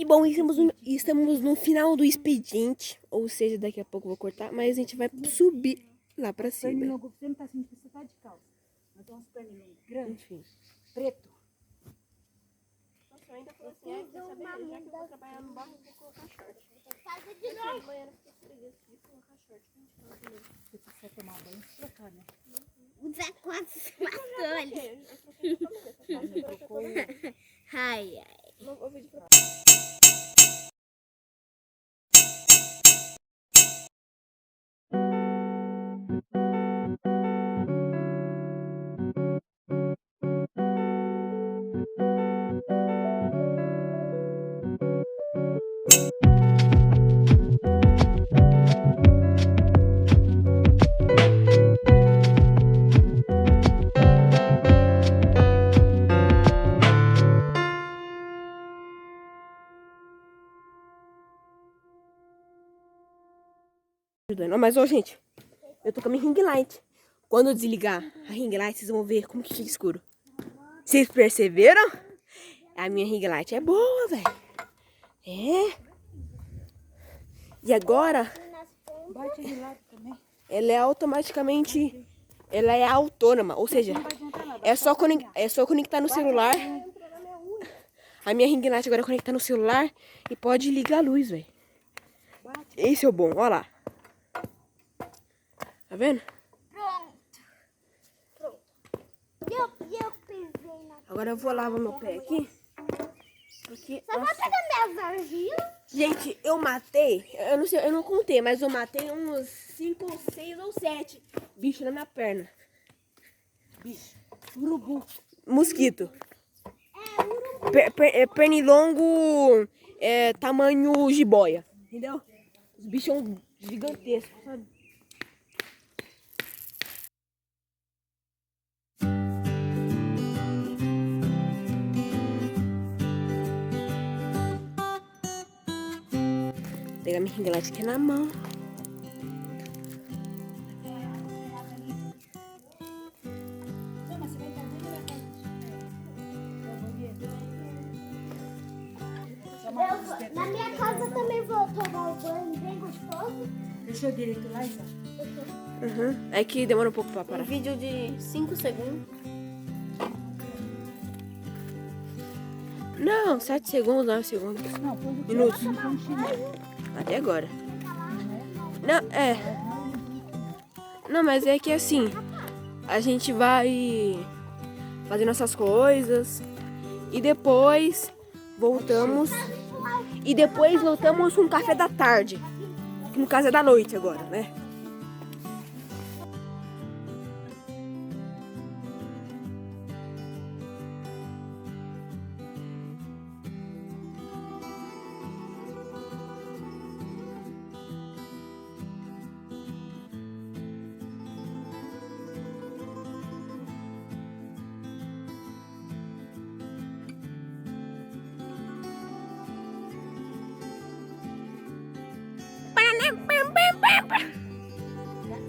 E bom, estamos no final do expediente, ou seja, daqui a pouco eu vou cortar, mas a gente vai subir lá pra cima. Pernilongo, você não tá sentindo que você tá de calça. Mas é uns pernilongos grandes, Enfim. preto. Nossa, eu ainda falei assim, quer saber? Já que eu vou trabalhar no barro, eu vou colocar short. De manhã eu fiquei preguiça de colocar short. Você precisa tomar banho e trocar, né? Usar quantos pastores? Ai, ai. Eu vou de propósito. Mas, ô, gente, eu tô com a minha ring light. Quando eu desligar a ring light, vocês vão ver como que fica escuro. Vocês perceberam? A minha ring light é boa, velho. É. E agora, Bate de lado também. ela é automaticamente... Ela é autônoma, ou seja, Não vai adiantar nada. é só conectar no celular. A minha ring light agora é conectar no celular e pode ligar a luz, velho. Esse é o bom, ó lá. Tá vendo? Pronto. E eu pisei na... Agora eu vou lavar meu pé aqui. Porque, Só vai pegar minhas argilas? gente, eu matei, eu não sei, eu não contei, mas eu matei uns 5, 6 ou 7 bichos na minha perna. Bicho, urubu. Mosquito. Pernilongo tamanho jiboia. Entendeu? Os bichos são gigantescos, sabe? Vou pegar minha ring light aqui na mão. Na minha casa também vou tomar o banho bem gostoso. Deixou direito lá, Isa? É que demora um pouco pra Um parar. vídeo de 5 segundos. Não, 7 segundos, 9 segundos. Não, foi do Minutos. chinelo. Até agora. Não, Não, mas é que assim, a gente vai fazer nossas coisas e depois voltamos. E depois voltamos com um café da tarde. Que no caso é da noite agora, né?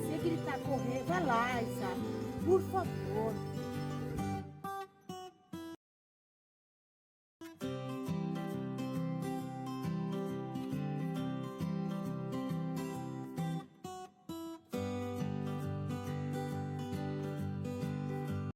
Se gritar correr, vai lá, Isa. Por favor.